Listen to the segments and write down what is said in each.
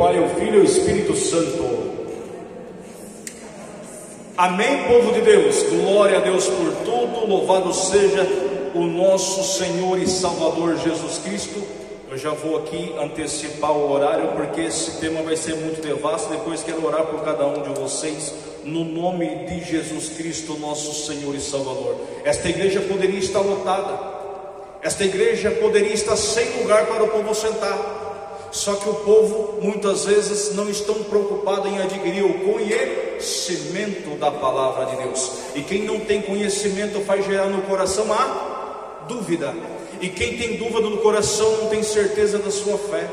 Pai, o Filho e o Espírito Santo. Amém, povo de Deus. Glória a Deus por tudo. Louvado seja o nosso Senhor e Salvador Jesus Cristo. Eu já vou aqui antecipar o horário, porque esse tema vai ser muito devasto. Depois quero orar por cada um de vocês, no nome de Jesus Cristo, nosso Senhor e Salvador. Esta igreja poderia estar lotada, esta igreja poderia estar sem lugar para o povo sentar. Só que o povo muitas vezes não estão preocupado em adquirir o conhecimento da palavra de Deus. E quem não tem conhecimento faz gerar no coração a dúvida. E quem tem dúvida no coração não tem certeza da sua fé.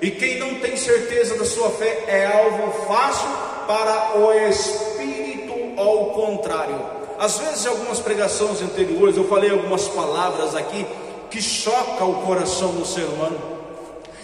E quem não tem certeza da sua fé é alvo fácil para o espírito ao contrário. Às vezes em algumas pregações anteriores eu falei algumas palavras aqui que chocam o coração do ser humano.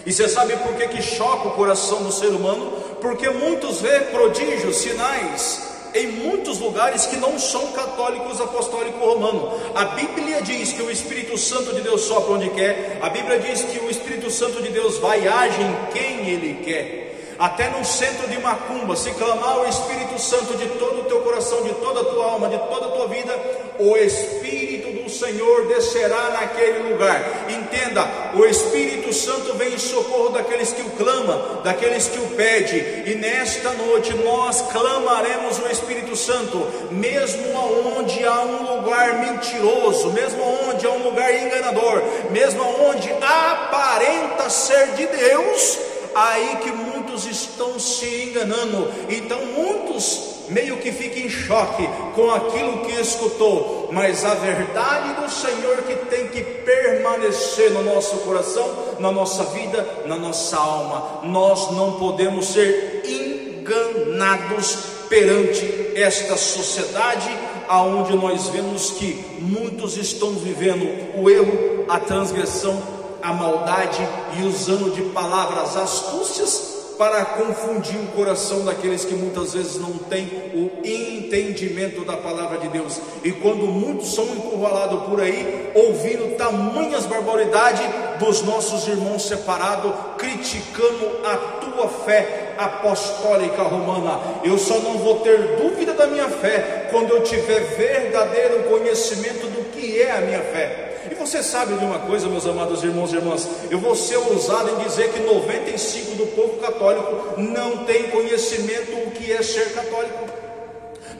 E você sabe por que choca o coração do ser humano? Porque muitos vê prodígios, sinais em muitos lugares que não são católicos apostólicos romanos. A Bíblia diz que o Espírito Santo de Deus sopra onde quer. A Bíblia diz que o Espírito Santo de Deus vai e age em quem Ele quer. Até no centro de macumba, se clamar o Espírito Santo de todo o teu coração, de toda a tua alma, de toda a tua vida, o Espírito do Senhor descerá naquele lugar. Entenda, o Espírito Santo vem em socorro daqueles que o clamam, daqueles que o pedem. E nesta noite nós clamaremos o Espírito Santo, mesmo aonde há um lugar mentiroso, mesmo aonde há um lugar enganador, mesmo aonde aparenta ser de Deus, aí que muitos estão se enganando. Então muitos meio que ficam em choque com aquilo que escutou, mas a verdade do Senhor que tem que permanecer no nosso coração, na nossa vida, na nossa alma. Nós não podemos ser enganados perante esta sociedade, aonde nós vemos que muitos estão vivendo o erro, a transgressão, a maldade e usando de palavras astúcias para confundir o coração daqueles que muitas vezes não têm o entendimento da palavra de Deus. E quando muitos são encurralados por aí, ouvindo tamanhas barbaridades dos nossos irmãos separados, criticando a tua fé apostólica romana. Eu só não vou ter dúvida da minha fé quando eu tiver verdadeiro conhecimento do que é a minha fé. E você sabe de uma coisa, meus amados irmãos e irmãs, eu vou ser ousado em dizer que 95% do povo católico não tem conhecimento do que é ser católico.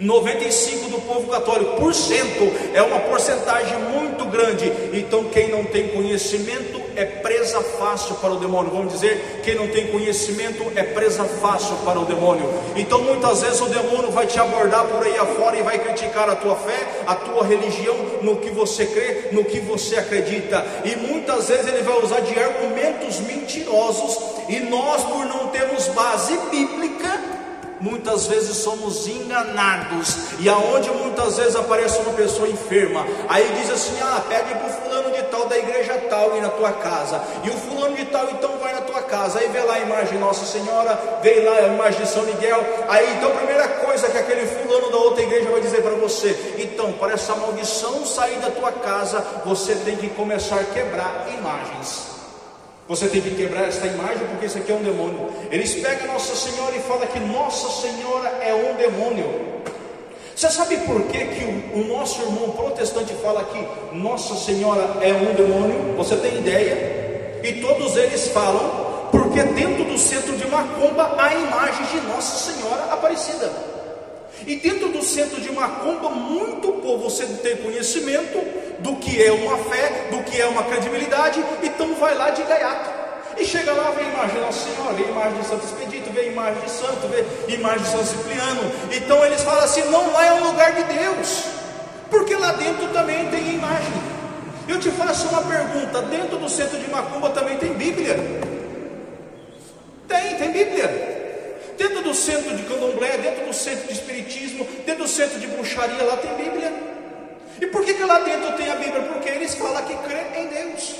95% do povo católico, é uma porcentagem muito grande. Então quem não tem conhecimento é presa fácil para o demônio. Vamos dizer, quem não tem conhecimento é presa fácil para o demônio. Então muitas vezes o demônio vai te abordar por aí afora e vai criticar a tua fé, a tua religião, no que você crê, no que você acredita. E muitas vezes ele vai usar de argumentos mentirosos, e nós, por não termos base bíblica, muitas vezes somos enganados. E aonde muitas vezes aparece uma pessoa enferma, aí diz assim: pede para o fulano de tal da igreja tal ir na tua casa. E o fulano de tal então vai na tua casa. Aí vê lá a imagem de Nossa Senhora, vê lá a imagem de São Miguel. Aí então a primeira coisa que aquele fulano da outra igreja vai dizer para você: então, para essa maldição sair da tua casa, você tem que começar a quebrar imagens. Você tem que quebrar esta imagem, porque isso aqui é um demônio. Eles pegam Nossa Senhora e falam que Nossa Senhora é um demônio. Você sabe por que o nosso irmão protestante fala que Nossa Senhora é um demônio? Você tem ideia? E todos eles falam porque dentro do centro de Macumba há imagens de Nossa Senhora Aparecida. E dentro do centro de Macumba, muito povo você tem conhecimento do que é uma fé, do que é uma credibilidade, então vai lá de gaiato. E chega lá, vê a imagem de Nossa Senhora, vê a imagem de Santo Expedito, vê a imagem de Santo, vê a imagem de São Cipriano. Então eles falam assim: não, lá é um lugar de Deus, porque lá dentro também tem imagem. Eu te faço uma pergunta: dentro do centro de Macumba também tem Bíblia? Tem Bíblia. Dentro do centro de candomblé, dentro do centro de espiritismo, dentro do centro de bruxaria, lá tem Bíblia. E por que lá dentro tem a Bíblia? Porque eles falam que crê em Deus.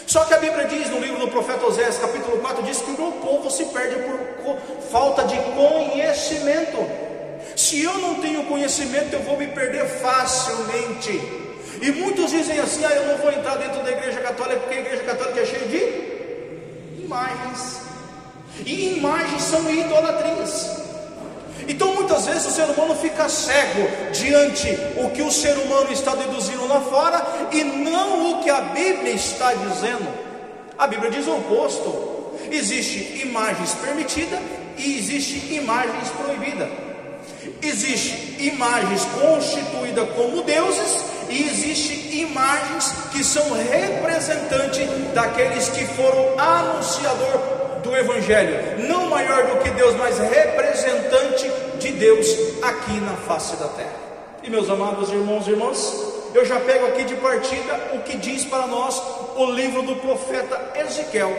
Só que a Bíblia diz no livro do profeta Oséias, capítulo 4, diz que o meu povo se perde por falta de conhecimento. Se eu não tenho conhecimento, eu vou me perder facilmente. E muitos dizem assim: eu não vou entrar dentro da igreja católica, porque a igreja católica é cheia de imagens. E imagens são idolatrias. Então muitas vezes o ser humano fica cego diante o que o ser humano está deduzindo lá fora e não o que a Bíblia está dizendo. A Bíblia diz o oposto. Existe imagens permitidas e existe imagens proibidas. Existe imagens constituídas como deuses e existe imagens que são representantes daqueles que foram anunciador do Evangelho, não maior do que Deus, mas representante de Deus aqui na face da terra. E meus amados irmãos e irmãs, eu já pego aqui de partida o que diz para nós o livro do profeta Ezequiel.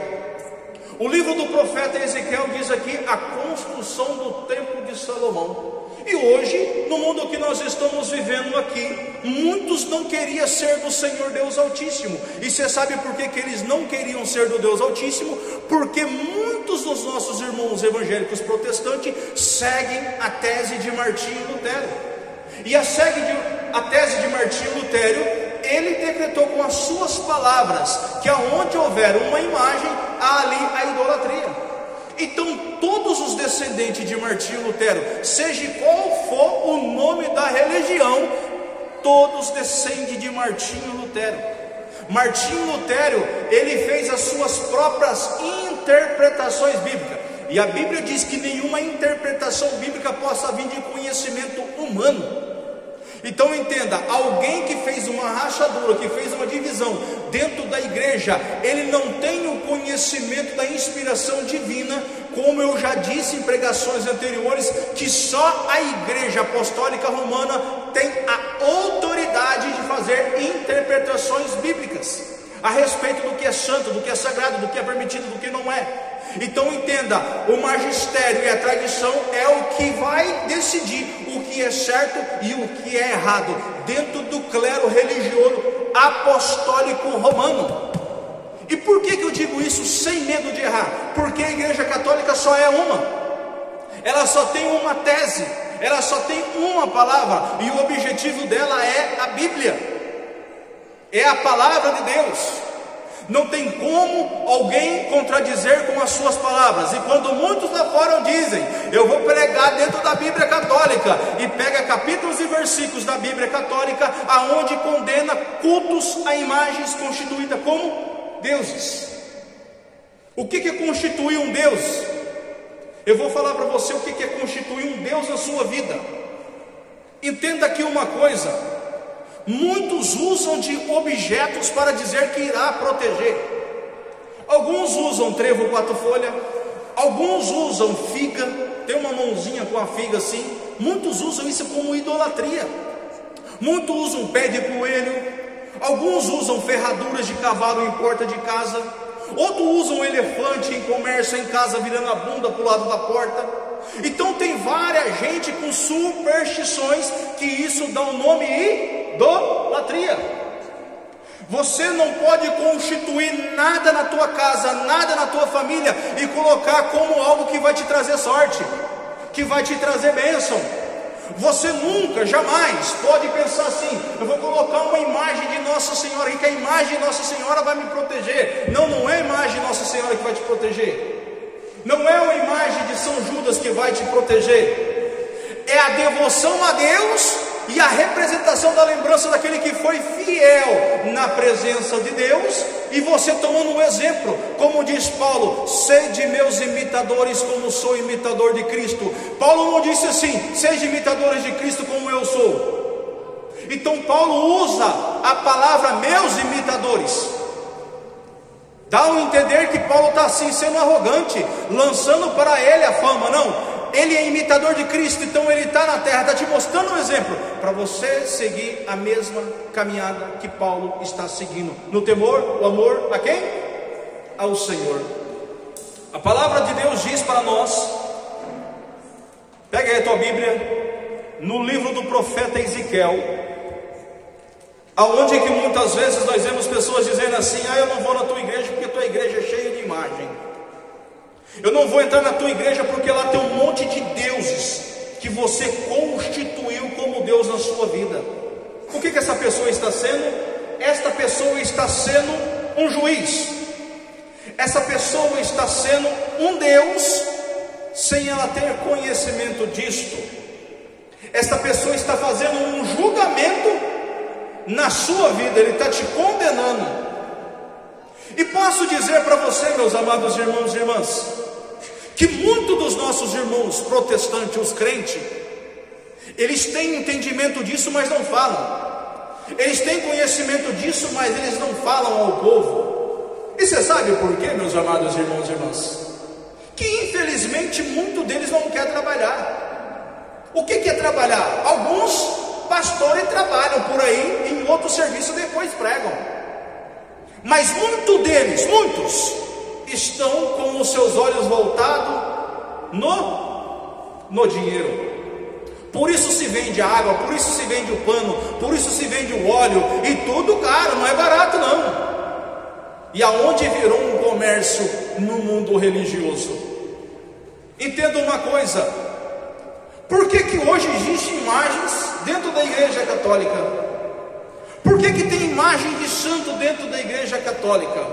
O livro do profeta Ezequiel diz aqui a construção do templo de Salomão. E hoje, no mundo que nós estamos vivendo aqui, muitos não queriam ser do Senhor Deus Altíssimo. E você sabe por que eles não queriam ser do Deus Altíssimo? Porque muitos dos nossos irmãos evangélicos protestantes seguem a tese de Martinho Lutero. E a tese de Martinho Lutero, ele decretou com as suas palavras que aonde houver uma imagem, há ali a idolatria. Então todos os descendentes de Martinho Lutero, seja qual for o nome da religião, todos descendem de Martinho Lutero. Martinho Lutero, ele fez as suas próprias interpretações bíblicas. E a Bíblia diz que nenhuma interpretação bíblica possa vir de conhecimento humano. Então entenda, alguém que fez uma rachadura, que fez uma divisão dentro da igreja, ele não tem o conhecimento da inspiração divina, como eu já disse em pregações anteriores, que só a igreja apostólica romana tem a autoridade de fazer interpretações bíblicas a respeito do que é santo, do que é sagrado, do que é permitido, do que não é. Então entenda, o magistério e a tradição é o que vai decidir o que é certo e o que é errado dentro do clero religioso apostólico romano. E por que eu digo isso sem medo de errar? Porque a igreja católica só é uma, ela só tem uma tese, ela só tem uma palavra, e o objetivo dela é a Bíblia, é a palavra de Deus. Não tem como alguém contradizer com as suas palavras. E quando muitos lá fora dizem, eu vou pregar dentro da Bíblia católica, e pega capítulos e versículos da Bíblia católica, aonde condena cultos a imagens constituídas como deuses. O que é constituir um Deus? Eu vou falar para você o que é constituir um Deus na sua vida. Entenda aqui uma coisa: muitos usam de objetos para dizer que irá proteger. Alguns usam trevo 4 folhas, alguns usam figa, tem uma mãozinha com a figa assim. Muitos usam isso como idolatria. Muitos usam pé de coelho, alguns usam ferraduras de cavalo em porta de casa, outros usam elefante em comércio em casa, virando a bunda para o lado da porta. Então tem várias gente com superstições que isso dá um nome idolatria. Você não pode constituir nada na tua casa, nada na tua família e colocar como algo que vai te trazer sorte, que vai te trazer bênção. Você nunca, jamais pode pensar assim: eu vou colocar uma imagem de Nossa Senhora e que a imagem de Nossa Senhora vai me proteger. Não, não é a imagem de Nossa Senhora que vai te proteger. Não é uma imagem de São Judas que vai te proteger. É a devoção a Deus e a representação da lembrança daquele que foi fiel na presença de Deus, e você tomando um exemplo, como diz Paulo: sede meus imitadores como sou imitador de Cristo. Paulo não disse assim: sede imitadores de Cristo como eu sou. Então Paulo usa a palavra meus imitadores. Dá a entender que Paulo está assim sendo arrogante, lançando para ele a fama. Não, ele é imitador de Cristo, então ele está na terra, está te mostrando um exemplo, para você seguir a mesma caminhada que Paulo está seguindo, no temor, o amor a quem? Ao Senhor. A palavra de Deus diz para nós, pega aí a tua Bíblia, no livro do profeta Ezequiel, aonde que muitas vezes nós vemos pessoas dizendo assim: eu não vou na tua igreja porque tua igreja é cheia de imagem. Eu não vou entrar na tua igreja porque lá tem um monte de deuses que você constituiu como Deus na sua vida. O que essa pessoa está sendo? Esta pessoa está sendo um juiz. essa pessoa está sendo um Deus sem ela ter conhecimento disto. Esta pessoa está fazendo um julgamento na sua vida, ele está te condenando. E posso dizer para você, meus amados irmãos e irmãs, que muitos dos nossos irmãos protestantes, os crentes, eles têm entendimento disso, mas não falam. Eles têm conhecimento disso, mas eles não falam ao povo. E você sabe por quê, meus amados irmãos e irmãs? Que infelizmente muitos deles não querem trabalhar. O que é trabalhar? Alguns pastores trabalham por aí, em outro serviço depois pregam. Mas muitos deles, muitos, estão com os seus olhos voltados no dinheiro. Por isso se vende a água, por isso se vende o pano, por isso se vende o óleo, e tudo caro, não é barato não. E aonde virou um comércio no mundo religioso? Entenda uma coisa: por que hoje existem imagens dentro da igreja católica? Por que tem imagem de santo dentro da igreja católica?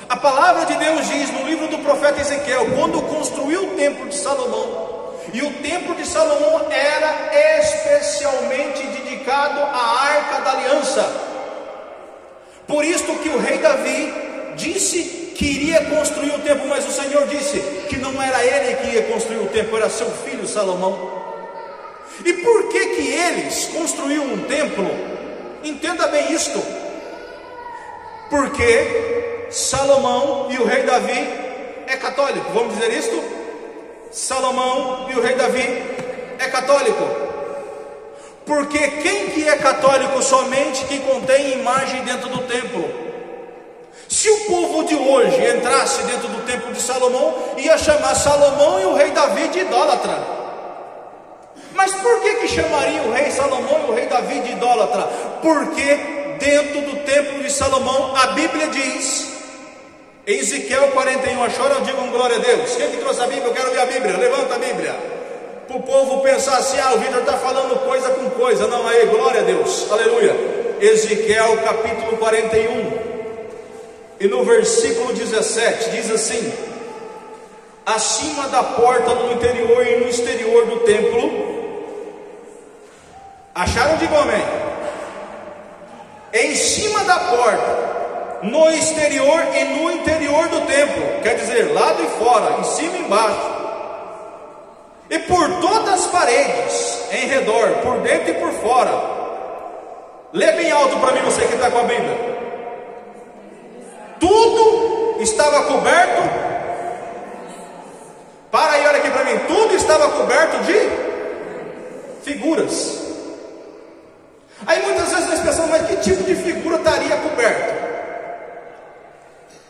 A palavra de Deus diz no livro do profeta Ezequiel, quando construiu o templo de Salomão, e o templo de Salomão era especialmente dedicado à Arca da Aliança. Por isso que o rei Davi disse que iria construir o templo, mas o Senhor disse que não era ele que ia construir o templo, era seu filho Salomão. E por que eles construíram um templo? Entenda bem isto: porque Salomão e o rei Davi é católico, vamos dizer isto? Salomão e o rei Davi é católico. Porque quem que é católico? Somente quem contém imagem dentro do templo. Se o povo de hoje entrasse dentro do templo de Salomão, ia chamar Salomão e o rei Davi de idólatra. Mas por que chamaria o rei Salomão e o rei Davi de idólatra? Porque dentro do templo de Salomão, a Bíblia diz, em Ezequiel 41, acharam? Digam glória a Deus. Quem que trouxe a Bíblia? Eu quero ver a Bíblia, levanta a Bíblia. Para o povo pensar assim, o Vitor está falando coisa com coisa. Não, aí, glória a Deus, aleluia. Ezequiel capítulo 41, e no versículo 17, diz assim: acima da porta no interior e no exterior do templo, acharam? Digam amém. Em cima da porta, no exterior e no interior do templo, quer dizer, lado e fora, em cima e embaixo, e por todas as paredes, em redor, por dentro e por fora. Lê bem alto para mim, você que está com a Bíblia. Tudo estava coberto. Para aí, olha aqui para mim. Tudo estava coberto de figuras. Aí muitas vezes nós pensamos, mas que tipo de figura estaria coberto?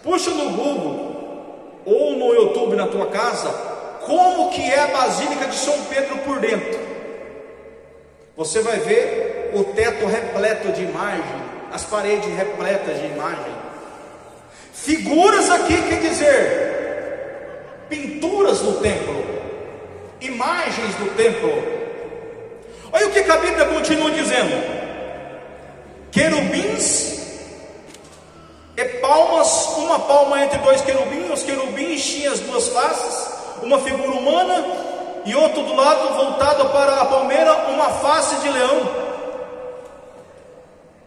Puxa no Google ou no YouTube na tua casa, como que é a Basílica de São Pedro por dentro. Você vai ver o teto repleto de imagem, as paredes repletas de imagem. Figuras aqui quer dizer pinturas no templo, imagens do templo. Olha o que a Bíblia continua dizendo: querubins e palmas, uma palma entre dois querubins. Os querubins tinham as duas faces, uma figura humana e outro do lado voltado para a palmeira, uma face de leão.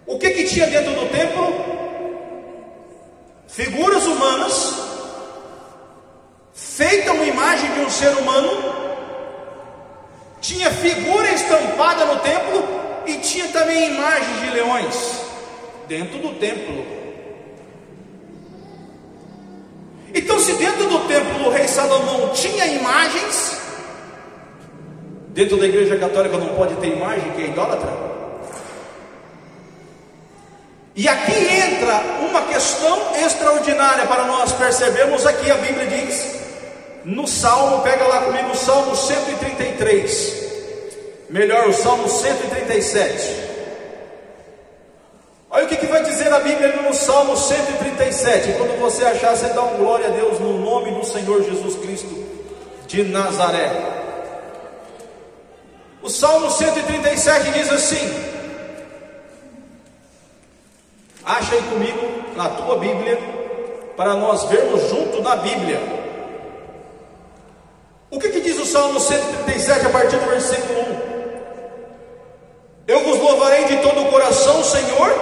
O que tinha dentro do templo? Figuras humanas, feita uma imagem de um ser humano. Tinha figura estampada no templo e tinha também imagens de leões dentro do templo. Então, se dentro do templo do rei Salomão tinha imagens, dentro da igreja católica não pode ter imagem, que é idólatra? E aqui entra uma questão extraordinária para nós percebermos. Aqui a Bíblia diz, no Salmo, pega lá comigo o Salmo 133, melhor, o Salmo 137. Olha o que vai dizer a Bíblia no Salmo 137. Quando você achar, você dá um glória a Deus no nome do Senhor Jesus Cristo de Nazaré. O Salmo 137 diz assim, acha aí comigo na tua Bíblia, para nós vermos junto na Bíblia. O que diz o Salmo 137 a partir do versículo 1? Eu vos louvarei de todo o coração, Senhor,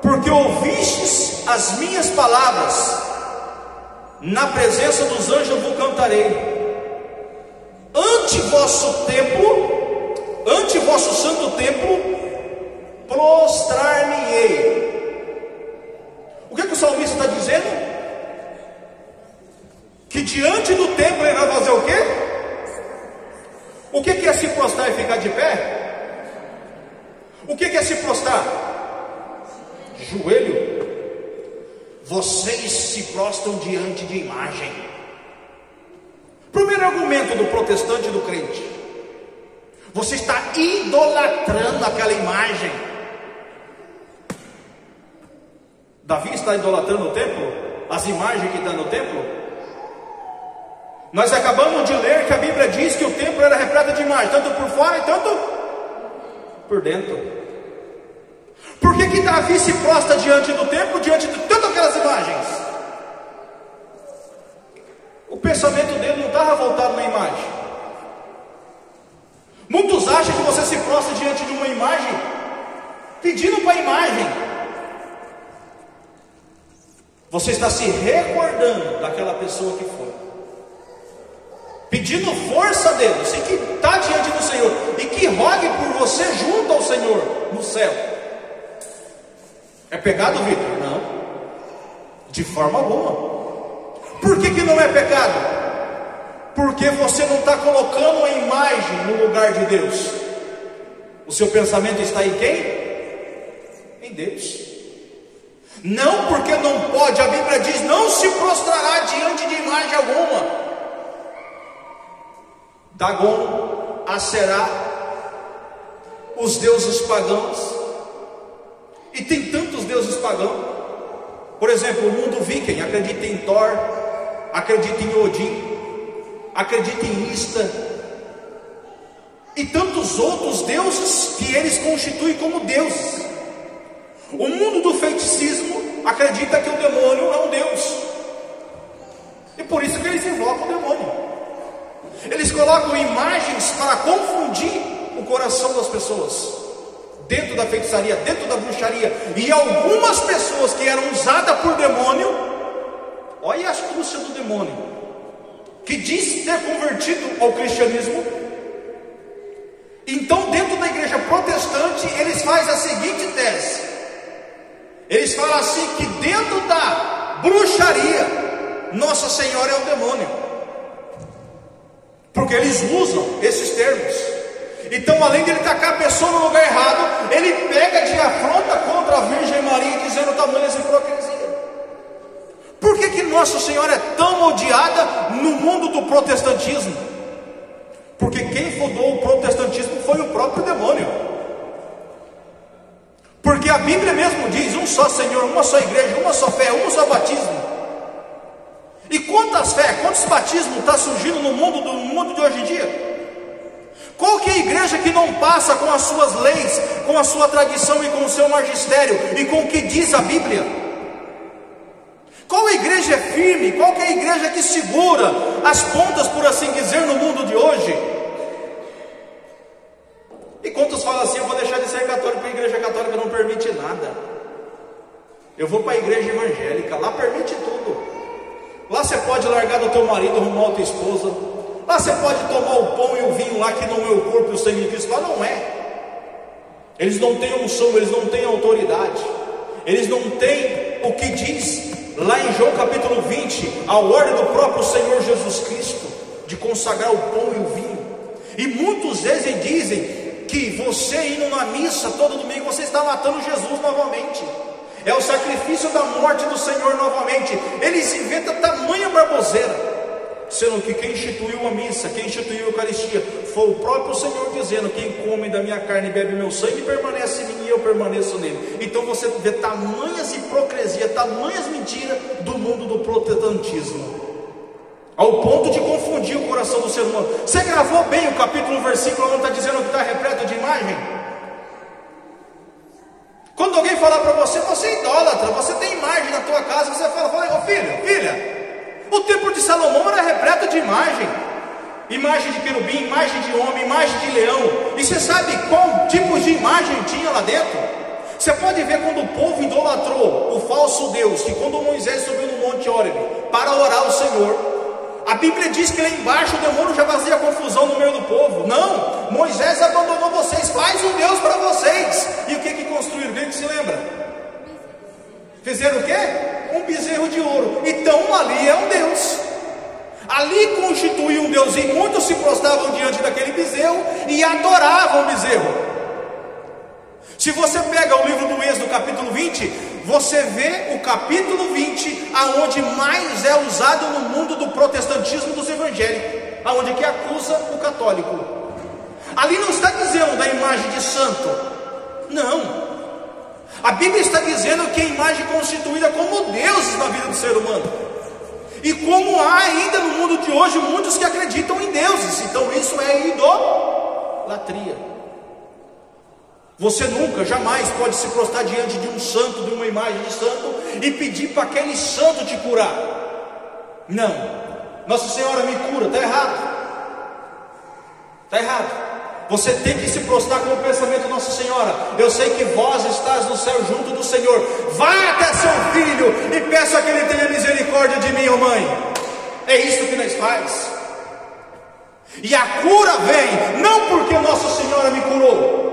porque ouvistes as minhas palavras, na presença dos anjos eu vos cantarei. Ante vosso templo, ante vosso santo templo, prostrar-me-ei. O que o salmista está dizendo? Que diante do templo ele vai fazer o quê? O que é se prostrar e ficar de pé? O que é se prostrar? Joelho. Vocês se prostram diante de imagem. Primeiro argumento do protestante e do crente: você está idolatrando aquela imagem. Davi está idolatrando o templo? As imagens que estão no templo? Nós acabamos de ler que a Bíblia diz que o templo era repleto de imagens, tanto por fora e tanto por dentro. Por que Davi se prostra diante do templo, diante de todas aquelas imagens? O pensamento dele não estava voltado na imagem. Muitos acham que você se prostra diante de uma imagem pedindo para a imagem. Você está se recordando daquela pessoa que foi, pedindo força dele, você que está diante do Senhor, e que rogue por você junto ao Senhor no céu. É pecado, Vitor? Não, de forma alguma. Por que não é pecado? Porque você não está colocando a imagem no lugar de Deus. O seu pensamento está em quem? Em Deus. Não porque não pode, a Bíblia diz: não se prostrará diante de imagem alguma. Dagon, Aserá, os deuses pagãos, e tem tantos deuses pagãos. Por exemplo, o mundo viking acredita em Thor, acredita em Odin, acredita em Ista, e tantos outros deuses que eles constituem como deuses. O mundo do feiticismo acredita que o demônio é um deus, e por isso que eles invocam o demônio. Eles colocam imagens para confundir o coração das pessoas, dentro da feitiçaria, dentro da bruxaria. E algumas pessoas que eram usadas por demônio, olha a astúcia do demônio, que diz ter convertido ao cristianismo. Então, dentro da igreja protestante, eles fazem a seguinte tese: eles falam assim, que dentro da bruxaria, Nossa Senhora é o demônio, porque eles usam esses termos. Então, além de ele tacar a pessoa no lugar errado, ele pega de afronta contra a Virgem Maria, dizendo tamanhas hipocrisia. Por que Nossa Senhora é tão odiada no mundo do protestantismo? Porque quem fundou o protestantismo foi o próprio demônio. Porque a Bíblia mesmo diz: um só Senhor, uma só igreja, uma só fé, um só batismo. E quantas fé, quantos batismos está surgindo no mundo de hoje em dia? Qual que é a igreja que não passa com as suas leis, com a sua tradição e com o seu magistério e com o que diz a Bíblia? Qual igreja é firme? Qual que é a igreja que segura as pontas, por assim dizer, no mundo de hoje? E quantos falam assim: eu vou deixar de ser católico, porque a igreja católica não permite nada, eu vou para a igreja evangélica, lá permite tudo. Lá você pode largar do teu marido, arrumar outra esposa. Lá você pode tomar o pão e o vinho lá, que não é o corpo e o sangue de Cristo. Lá não é. Eles não têm unção, eles não têm autoridade, eles não têm o que diz lá em João capítulo 20, a ordem do próprio Senhor Jesus Cristo, de consagrar o pão e o vinho. E muitos vezes dizem que você indo na missa todo domingo, você está matando Jesus novamente. É o sacrifício da morte do Senhor novamente. Eles inventam tamanha barboseira, sendo que quem instituiu a missa, quem instituiu a Eucaristia, foi o próprio Senhor dizendo: quem come da minha carne e bebe meu sangue permanece em mim e eu permaneço nele. Então você vê tamanhas hipocrisia, tamanhas mentiras do mundo do protestantismo, ao ponto de confundir o coração do ser humano. Você gravou bem o capítulo, o versículo onde está dizendo que está repleto de imagem? Quando alguém falar para você, você é idólatra, você tem imagem na tua casa, você fala, ô filho, filha, o templo de Salomão era repleto de imagem de querubim, imagem de homem, imagem de leão. E você sabe qual tipo de imagem tinha lá dentro? Você pode ver quando o povo idolatrou o falso Deus, que quando Moisés subiu no Monte Horebe para orar ao Senhor, a Bíblia diz que lá embaixo o demônio já fazia confusão no meio do povo. Não, Moisés abandonou vocês, faz um Deus para vocês. E o que construíram? Quem que se lembra? Fizeram o quê? Um bezerro de ouro. Então ali é um Deus. Ali constituía um Deus, e muitos se prostravam diante daquele bezerro e adoravam o bezerro. Se você pega o livro do Êxodo, capítulo 20, você vê o capítulo 20, aonde mais é usado no mundo do protestantismo dos evangélicos, aonde que acusa o católico. Ali não está dizendo da imagem de santo, não. A Bíblia está dizendo que a imagem é constituída como deuses na vida do ser humano. E como há ainda no mundo de hoje muitos que acreditam em deuses, então isso é idolatria. Você nunca, jamais pode se prostrar diante de um santo, de uma imagem de santo, e pedir para aquele santo te curar. Não, Nossa Senhora me cura, está errado. Está errado. Você tem que se prostrar com o pensamento: Nossa Senhora, eu sei que vós estás no céu junto do Senhor, vá até seu filho e peça que ele tenha misericórdia de mim, ó mãe. É isso que nós faz. E a cura vem, não porque Nossa Senhora me curou,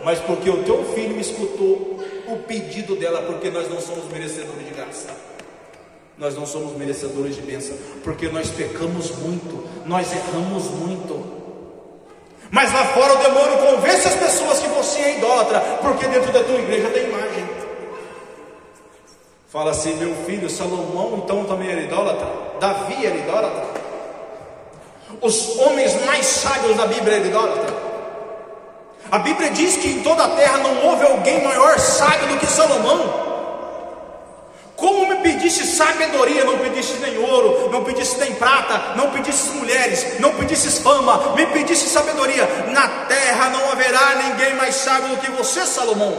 mas porque o teu filho escutou o pedido dela, porque nós não somos merecedores de graça, nós não somos merecedores de bênção, porque nós pecamos muito, nós erramos muito. Mas lá fora o demônio convence as pessoas que você é idólatra, porque dentro da tua igreja tem imagem. Fala assim: meu filho Salomão então também era idólatra, Davi era idólatra, os homens mais sábios da Bíblia eram idólatras. A Bíblia diz que em toda a terra não houve alguém maior sábio do que Salomão. Como me pedisse sabedoria, não pedisse nem ouro, não pedisse nem prata, não pedisse mulheres, não pedisse fama, me pedisse sabedoria. Na terra não haverá ninguém mais sábio do que você, Salomão.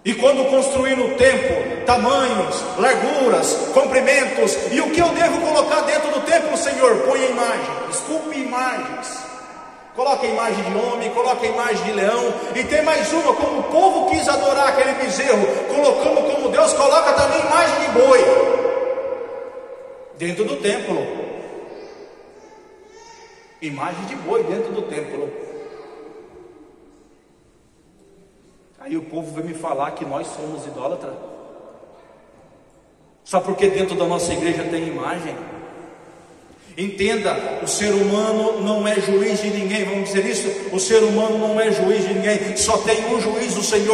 E quando construir no templo tamanhos, larguras, comprimentos, e o que eu devo colocar dentro do templo, Senhor? Põe a imagem, esculpe imagens. Coloca a imagem de homem, coloca a imagem de leão, e tem mais uma: como o povo quis adorar aquele bezerro, colocando como Deus, coloca também imagem de boi dentro do templo. Imagem de boi dentro do templo. Aí o povo vem me falar que nós somos idólatras, só porque dentro da nossa igreja tem imagem. Entenda, o ser humano não é juiz de ninguém, vamos dizer isso? O ser humano não é juiz de ninguém, só tem um juiz, o Senhor